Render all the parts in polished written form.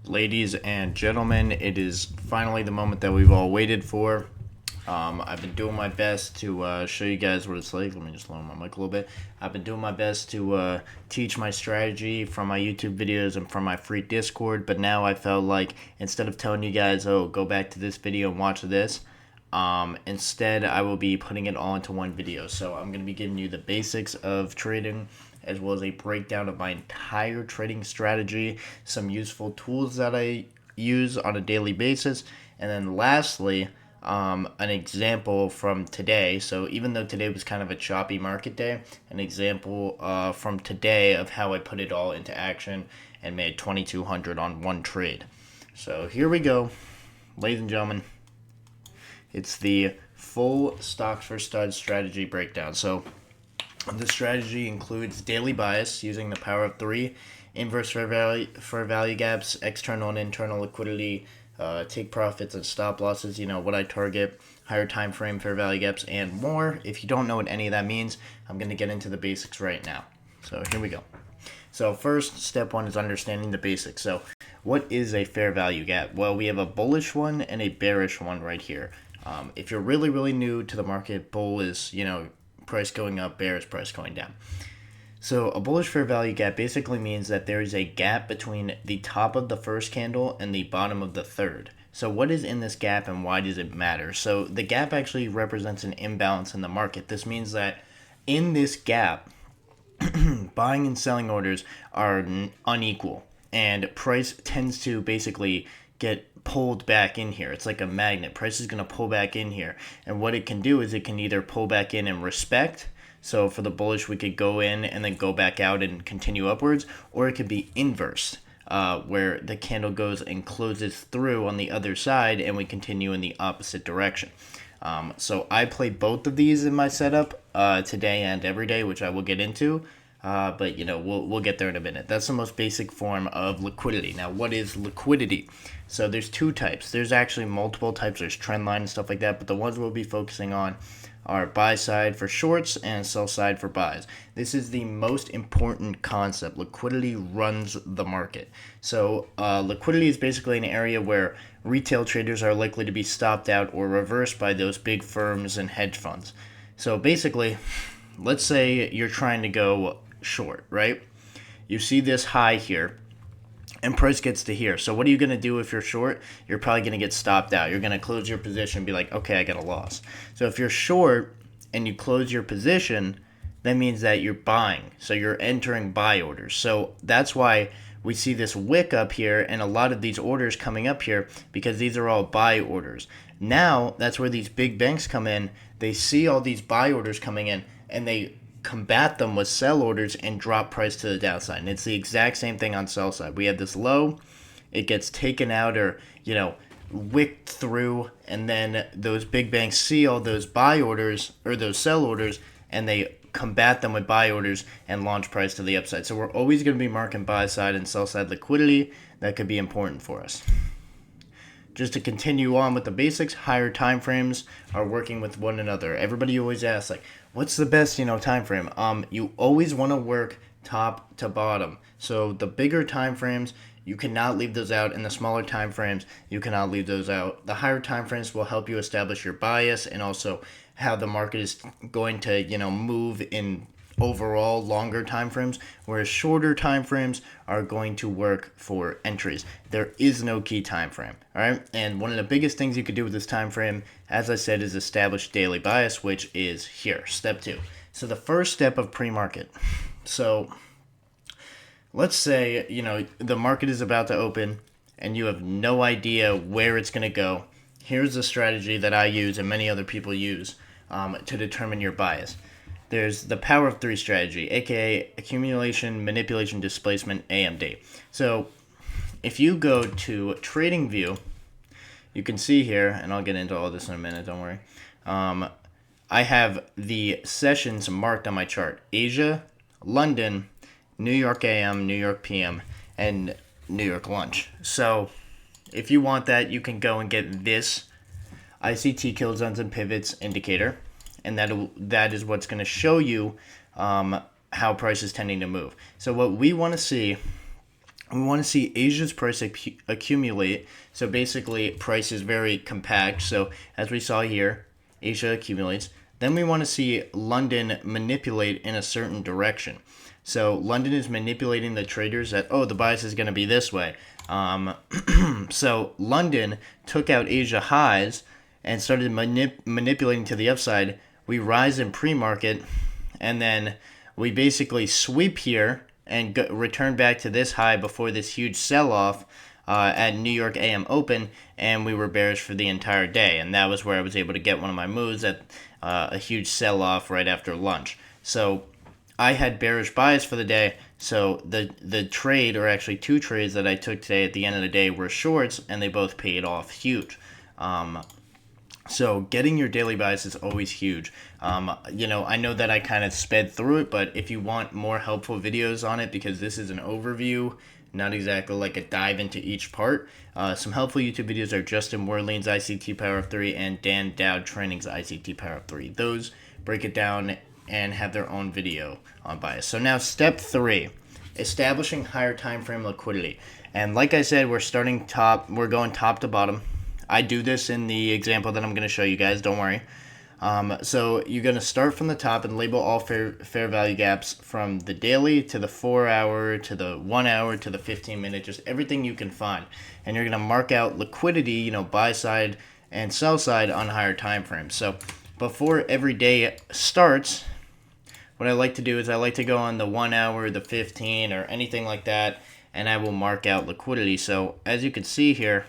Ladies and gentlemen, it is finally the moment that we've all waited for. I've been doing my best to show you guys what it's like. Let me just lower my mic a little bit. I've been doing my best to teach my strategy from my YouTube videos and from my free Discord, but now I felt like instead of telling you guys, oh, go back to this video and watch this, instead I will be putting it all into one video. So I'm going to be giving you the basics of trading, as well as a breakdown of my entire trading strategy, some useful tools that I use on a daily basis, and then lastly, an example from today. So even though today was kind of a choppy market day, an example from today of how I put it all into action and made 2,200 on one trade. So here we go, ladies and gentlemen. It's the full stocks for studs strategy breakdown. So the strategy includes daily bias using the power of three, inverse fair value gaps, external and internal liquidity, take profits and stop losses, what I target, higher time frame fair value gaps, and more. If you don't know what any of that means, I'm going to get into the basics right now. So here we go. So first, step one is understanding the basics. So what is a fair value gap? Well, we have a bullish one and a bearish one right here. If you're really, really new to the market, bull is, price going up, bear is price going down. So a bullish fair value gap basically means that there is a gap between the top of the first candle and the bottom of the third. So what is in this gap and why does it matter? So the gap actually represents an imbalance in the market. This means that in this gap, buying and selling orders are unequal, and price tends to basically get pulled back in here. It's like a magnet. Price is going to pull back in here, and what it can do is it can either pull back in and respect. So for the bullish, we could go in and then go back out and continue upwards, or it could be inverse, where the candle goes and closes through on the other side and we continue in the opposite direction. So I play both of these in my setup today and every day, which I will get into. But we'll get there in a minute. That's the most basic form of liquidity. Now, what is liquidity? So there's two types. There's actually multiple types. There's trend line and stuff like that. But the ones we'll be focusing on are buy side for shorts and sell side for buys. This is the most important concept. Liquidity runs the market. So liquidity is basically an area where retail traders are likely to be stopped out or reversed by those big firms and hedge funds. So basically, let's say you're trying to go short, right? You see this high here, and price gets to here. So what are you going to do if you're short? You're probably going to get stopped out. You're going to close your position and be like, okay, I got a loss. So if you're short and you close your position, that means that you're buying. So you're entering buy orders. So that's why we see this wick up here and a lot of these orders coming up here, because these are all buy orders. Now, that's where these big banks come in. They see all these buy orders coming in, and they combat them with sell orders and drop price to the downside. And it's the exact same thing on sell side. We have this low, it gets taken out or, wicked through, and then those big banks see all those buy orders or those sell orders, and they combat them with buy orders and launch price to the upside. So we're always going to be marking buy side and sell side liquidity. That could be important for us. Just to continue on with the basics, higher time frames are working with one another. Everybody always asks, like, what's the best, time frame? You always want to work top to bottom. So the bigger time frames, you cannot leave those out, and the smaller time frames, you cannot leave those out. The higher time frames will help you establish your bias and also how the market is going to, move in overall longer time frames, whereas shorter time frames are going to work for entries. There is no key time frame. All right, and one of the biggest things you could do with this time frame, as I said, is establish daily bias, which is here, step 2. So the first step of pre-market. So let's say the market is about to open and you have no idea where it's going to go. Here's a strategy that I use and many other people use to determine your bias. There's the power of three strategy, aka accumulation, manipulation, displacement, AMD. So if you go to Trading View, you can see here, and I'll get into all this in a minute, don't worry. I have the sessions marked on my chart: Asia, London, New York AM, New York PM, and New York lunch. So if you want that, you can go and get this ICT kilozones and pivots indicator, and that is what's going to show you how price is tending to move. So what we want to see We want to see Asia's price accumulate. So basically, price is very compact. So as we saw here, Asia accumulates. Then we want to see London manipulate in a certain direction. So London is manipulating the traders that, oh, the bias is going to be this way. So London took out Asia highs and started manipulating to the upside. We rise in pre-market, and then we basically sweep here and return back to this high before this huge sell-off at New York AM Open, and we were bearish for the entire day. And that was where I was able to get one of my moves at a huge sell-off right after lunch. So I had bearish bias for the day. So the trade, or actually two trades that I took today at the end of the day, were shorts, and they both paid off huge. So getting your daily bias is always huge. I know that I kind of sped through it, but if you want more helpful videos on it, because this is an overview, not exactly like a dive into each part, some helpful YouTube videos are Justin Werlein's ICT Power of 3 and Dan Dowd Training's ICT Power of 3. Those break it down and have their own video on bias. So now step 3, establishing higher time frame liquidity. And like I said, we're going top to bottom. I do this in the example that I'm going to show you guys, don't worry. So you're going to start from the top and label all fair value gaps from the daily to the 4 hour to the 1 hour to the 15 minute, just everything you can find. And you're going to mark out liquidity, buy side and sell side on higher time frames. So before every day starts, what I like to do is I like to go on the 1 hour, the 15, or anything like that, and I will mark out liquidity. So as you can see here,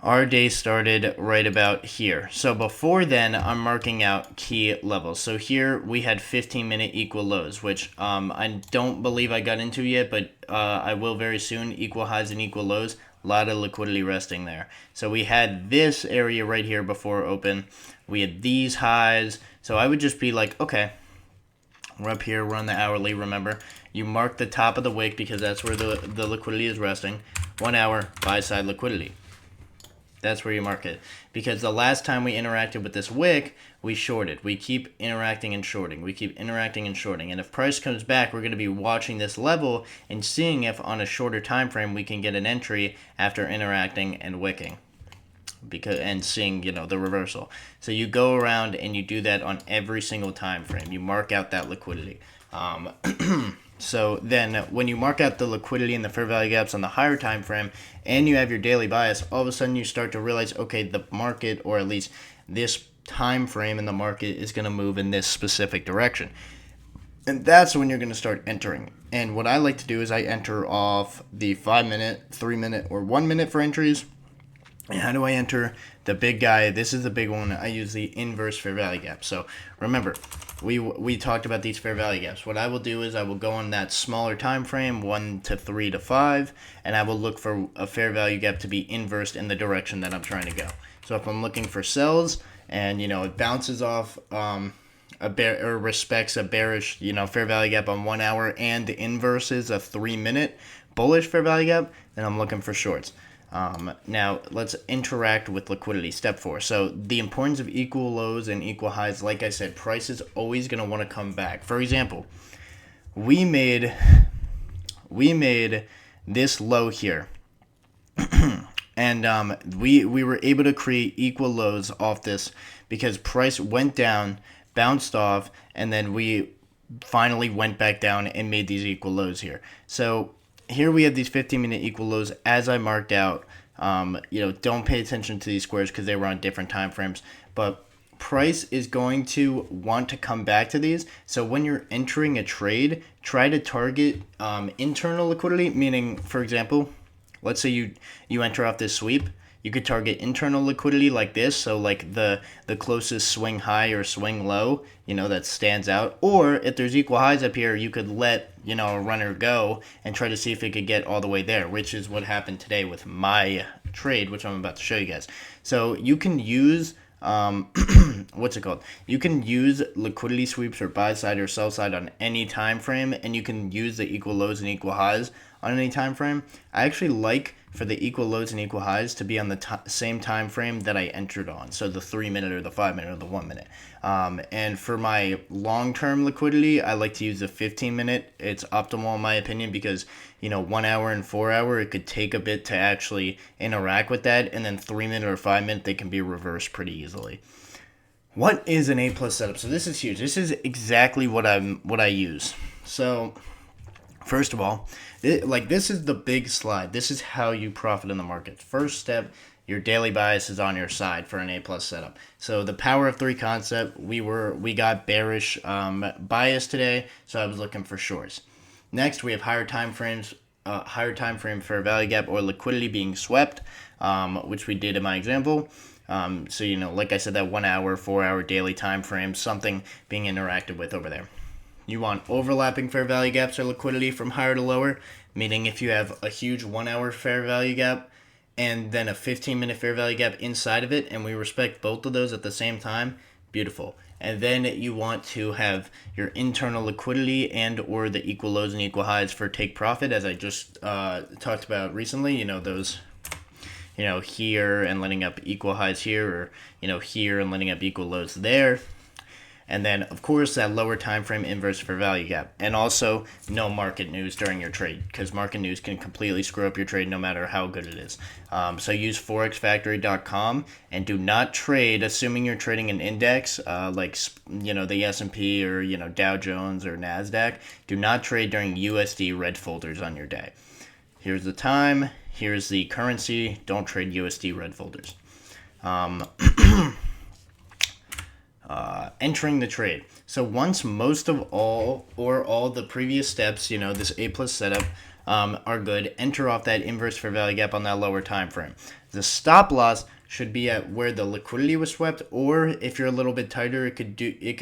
our day started right about here. So before then, I'm marking out key levels. So here we had 15-minute equal lows, which I don't believe I got into yet, but I will very soon. Equal highs and equal lows. A lot of liquidity resting there. So we had this area right here before open. We had these highs. So I would just be like, okay, we're up here. We're on the hourly, remember. You mark the top of the wick because that's where the liquidity is resting. 1 hour buy side liquidity. That's where you mark it. Because the last time we interacted with this wick, we shorted. We keep interacting and shorting. We keep interacting and shorting. And if price comes back, we're going to be watching this level and seeing if on a shorter time frame we can get an entry after interacting and wicking. And seeing, the reversal. So you go around and you do that on every single time frame. You mark out that liquidity. So then when you mark out the liquidity and the fair value gaps on the higher time frame and you have your daily bias, all of a sudden you start to realize, okay, the market, or at least this time frame in the market, is going to move in this specific direction. And that's when you're going to start entering. And what I like to do is I enter off the 5-minute, 3-minute, or 1 minute for entries. And how do I enter the big guy? This is the big one. I use the inverse fair value gap. So remember, we talked about these fair value gaps. What I will do is I will go on that smaller time frame, 1 to 3 to 5, and I will look for a fair value gap to be inversed in the direction that I'm trying to go. So if I'm looking for sells and it bounces off or respects a bearish fair value gap on 1 hour and the inverse is a 3-minute bullish fair value gap, then I'm looking for shorts. Now let's interact with liquidity. Step 4. So the importance of equal lows and equal highs. Like I said, price is always going to want to come back. For example, we made this low here, and we were able to create equal lows off this because price went down, bounced off, and then we finally went back down and made these equal lows here. So here we have these 15-minute equal lows as I marked out. Don't pay attention to these squares because they were on different time frames. But price is going to want to come back to these. So when you're entering a trade, try to target internal liquidity. Meaning, for example, let's say you enter off this sweep. You could target internal liquidity like this, so like the closest swing high or swing low, that stands out. Or if there's equal highs up here, you could let, a runner go and try to see if it could get all the way there, which is what happened today with my trade, which I'm about to show you guys. So you can use, You can use liquidity sweeps or buy side or sell side on any time frame, and you can use the equal lows and equal highs on any time frame, I actually like for the equal lows and equal highs to be on the same time frame that I entered on. So the 3 minute or the 5 minute or the 1 minute. And for my long-term liquidity, I like to use the 15 minute. It's optimal in my opinion because, 1 hour and 4 hour, it could take a bit to actually interact with that. And then 3 minute or 5 minute, they can be reversed pretty easily. What is an A plus setup? So this is huge. This is exactly what I use. So first of all, this is the big slide. This is how you profit in the market. First step, your daily bias is on your side for an A plus setup. So the power of three concept, we got bearish bias today, so I was looking for shorts. Next, we have higher time frame fair value gap or liquidity being swept, which we did in my example. So like I said, that 1 hour, 4 hour daily time frame, something being interacted with over there. You want overlapping fair value gaps or liquidity from higher to lower, meaning if you have a huge 1 hour fair value gap and then a 15-minute fair value gap inside of it, and we respect both of those at the same time, beautiful. And then you want to have your internal liquidity and or the equal lows and equal highs for take profit, as I just talked about recently, those here and letting up equal highs here, or here and letting up equal lows there. And then, of course, that lower time frame inverse fair value gap. And also, no market news during your trade, because market news can completely screw up your trade no matter how good it is. So use forexfactory.com and do not trade, assuming you're trading an index like the S&P or Dow Jones or NASDAQ. Do not trade during USD red folders on your day. Here's the time. Here's the currency. Don't trade USD red folders. Entering the trade. So once most of all or all the previous steps, this A plus setup are good, enter off that inverse fair value gap on that lower time frame. The stop loss should be at where the liquidity was swept, or if you're a little bit tighter, it could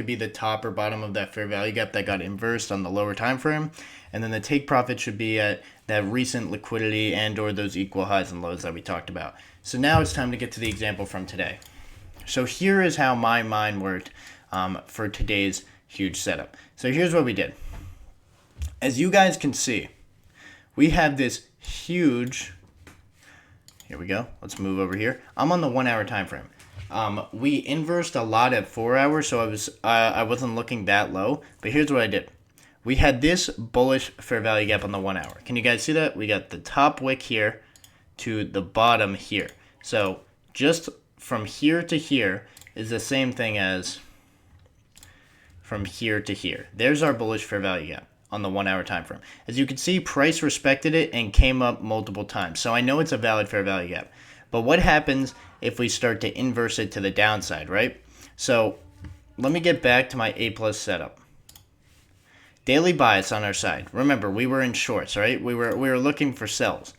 be the top or bottom of that fair value gap that got inversed on the lower time frame. And then the take profit should be at that recent liquidity and or those equal highs and lows that we talked about. So now it's time to get to the example from today. So here is how my mind worked for today's huge setup. So here's what we did. As you guys can see, we have this huge, here we go, let's move over here. I'm on the 1 hour time frame. We inversed a lot at 4 hours, so I wasn't looking that low, but here's what I did. We had this bullish fair value gap on the 1 hour. Can you guys see that? We got the top wick here to the bottom here. So just from here to here is the same thing as from here to here. There's our bullish fair value gap on the 1 hour time frame. As you can see, price respected it and came up multiple times. So I know it's a valid fair value gap. But what happens if we start to inverse it to the downside, right? So let me get back to my A plus setup. Daily bias on our side. Remember, we were in shorts, right? We were looking for sells.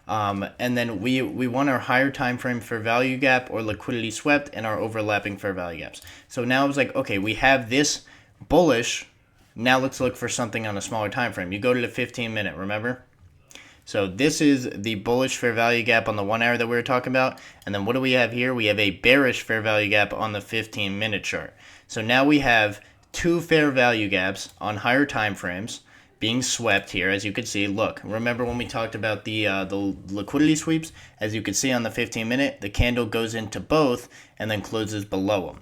And then we want our higher time frame fair value gap or liquidity swept and our overlapping fair value gaps. So now it's like, okay, we have this bullish. Now let's look for something on a smaller time frame. You go to the 15-minute, remember? So this is the bullish fair value gap on the 1 hour that we were talking about. And then what do we have here? We have a bearish fair value gap on the 15-minute chart. So now we have two fair value gaps on higher time frames being swept here. As you can see, look, remember when we talked about the liquidity sweeps? As you can see on the 15-minute, the candle goes into both and then closes below them.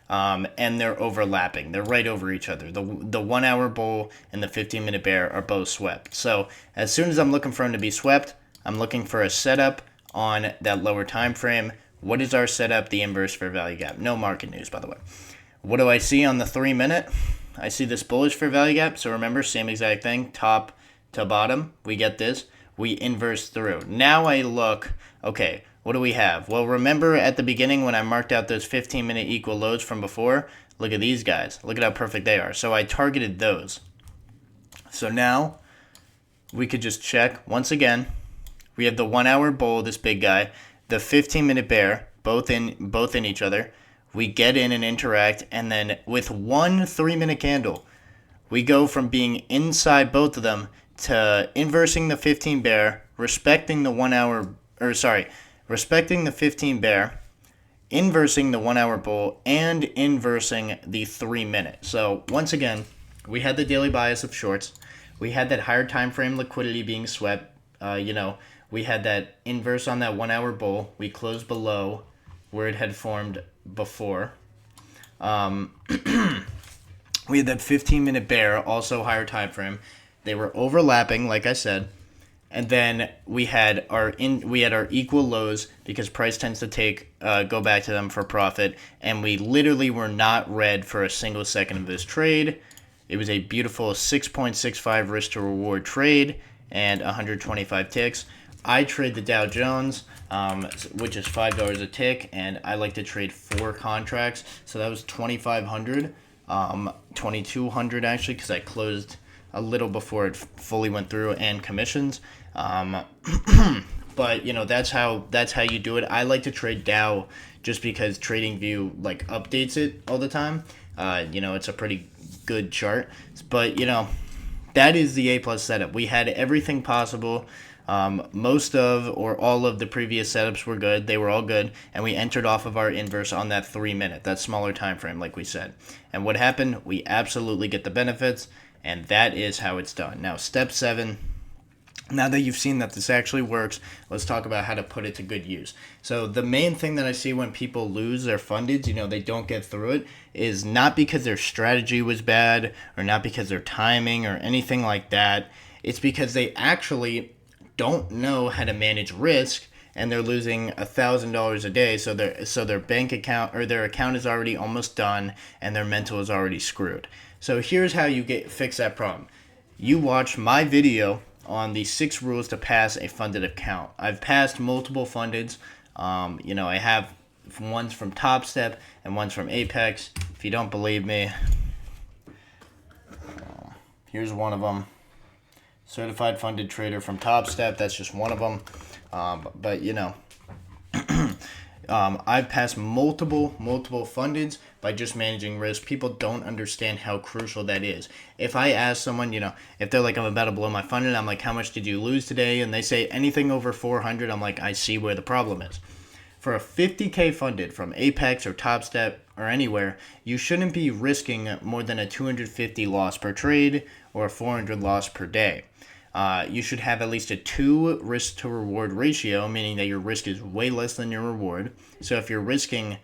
And they're overlapping. They're right over each other. The 1 hour bull and the 15-minute bear are both swept. So as soon as I'm looking for them to be swept, I'm looking for a setup on that lower time frame. What is our setup? The inverse fair value gap. No market news, by the way. What do I see on the 3-minute? I see this bullish fair value gap. So remember, same exact thing, top to bottom. We get this. We inverse through. Now I look, okay, what do we have? Well, remember at the beginning when I marked out those 15-minute equal lows from before? Look at these guys. Look at how perfect they are. So I targeted those. So now we could just check once again. We have the 1 hour bull, this big guy, the 15-minute bear, both in each other. We get in and interact, and then with one 3-minute candle, we go from being inside both of them to inversing the 15 bear, respecting the 1 hour, respecting the 15 bear, inversing the 1 hour bull, and inversing the 3-minute. So once again, we had the daily bias of shorts. We had that higher time frame liquidity being swept. We had that inverse on that 1 hour bull. We closed below where it had formed before. We had that 15-minute bear, also higher time frame. They were overlapping, like I said, and then we had our equal lows because price tends to go back to them for profit, and we literally were not red for a single second of this trade. It was a beautiful 6.65 risk to reward trade and 125 ticks. I trade the Dow Jones, which is $5 a tick, and I like to trade 4 contracts. So that was 2,500, 2,200 actually, because I closed a little before it fully went through, and commissions. But that's how you do it. I like to trade Dow just because TradingView like updates it all the time. It's a pretty good chart, but that is the A+ setup. We had everything possible. Most of or all of the previous setups were good. They were all good, and we entered off of our inverse on that 3-minute, that smaller time frame, like we said. And what happened? We absolutely get the benefits, and that is how it's done. Now, step 7. Now that you've seen that this actually works, let's talk about how to put it to good use. So the main thing that I see when people lose their fundeds, they don't get through it, is not because their strategy was bad or not because their timing or anything like that. It's because they actually don't know how to manage risk, and they're losing $1,000 a day. So their bank account or their account is already almost done, and their mental is already screwed. So here's how you fix that problem. You watch my video on the 6 rules to pass a funded account. I've passed multiple fundeds. I have ones from Top Step and ones from Apex. If you don't believe me, here's one of them. Certified funded trader from Top Step. That's just one of them. I've passed multiple fundeds by just managing risk. People don't understand how crucial that is. If I ask someone, if they're like, I'm about to blow my funded, I'm like, how much did you lose today? And they say anything over 400, I'm like, I see where the problem is. For a 50K funded from Apex or Top Step or anywhere, you shouldn't be risking more than a 250 loss per trade or a 400 loss per day. You should have at least a 2 risk to reward ratio, meaning that your risk is way less than your reward. So if you're risking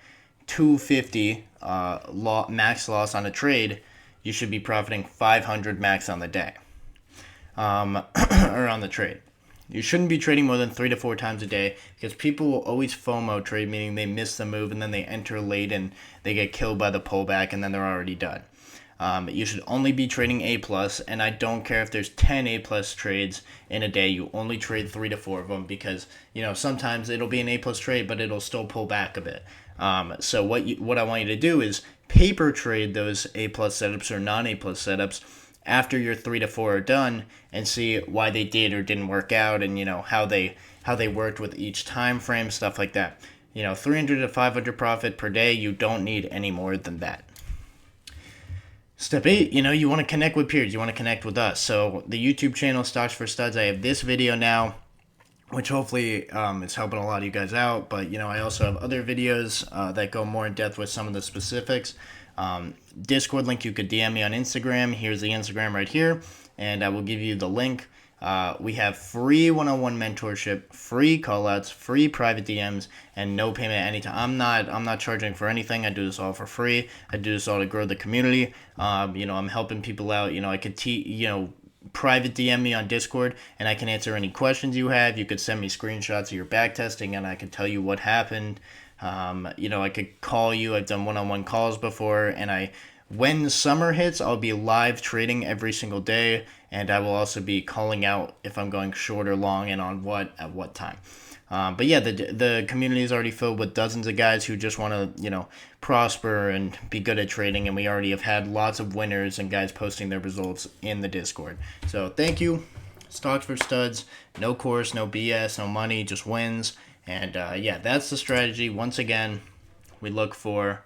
250 max loss on a trade, you should be profiting 500 max on the day, or on the trade. You shouldn't be trading more than 3 to 4 times a day, because people will always FOMO trade, meaning they miss the move and then they enter late and they get killed by the pullback and then they're already done. You should only be trading A+, and I don't care if there's 10 A+ trades in a day. You only trade 3 to 4 of them because, sometimes it'll be an A+ trade, but it'll still pull back a bit. So what I want you to do is paper trade those A+ setups or non-A+ setups after your 3 to 4 are done, and see why they did or didn't work out, and how they worked with each time frame, stuff like that. 300 to 500 profit per day. You don't need any more than that. Step 8, you want to connect with peers. You want to connect with us. So the YouTube channel, Stocks for Studs, I have this video now, which hopefully is helping a lot of you guys out. But, I also have other videos that go more in depth with some of the specifics. Discord link, you could DM me on Instagram. Here's the Instagram right here, and I will give you the link. We have free one-on-one mentorship, free callouts, free private DMs, and no payment anytime. I'm not charging for anything. I do this all for free. I do this all to grow the community. I'm helping people out. I could private DM me on Discord, and I can answer any questions you have. You could send me screenshots of your back testing, and I could tell you what happened. I could call you. I've done one-on-one calls before, and when summer hits, I'll be live trading every single day, and I will also be calling out if I'm going short or long and on what at what time. But yeah, the community is already filled with dozens of guys who just want to, prosper and be good at trading, and we already have had lots of winners and guys posting their results in the Discord. So thank you. Stocks for Studs. No course, no BS, no money, just wins. And that's the strategy. Once again, we look for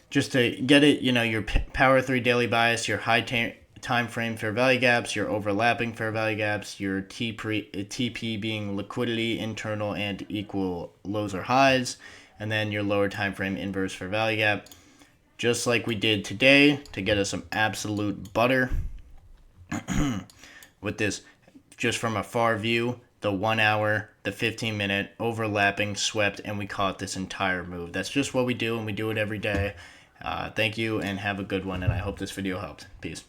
just to get it, your Power 3 daily bias, your high time frame fair value gaps, your overlapping fair value gaps, your TP being liquidity, internal and equal lows or highs, and then your lower time frame inverse fair value gap, just like we did today to get us some absolute butter. with this just from a far view, the 1 hour, the 15-minute overlapping, swept, and we caught this entire move. That's just what we do, and we do it every day. Thank you, and have a good one, and I hope this video helped. Peace.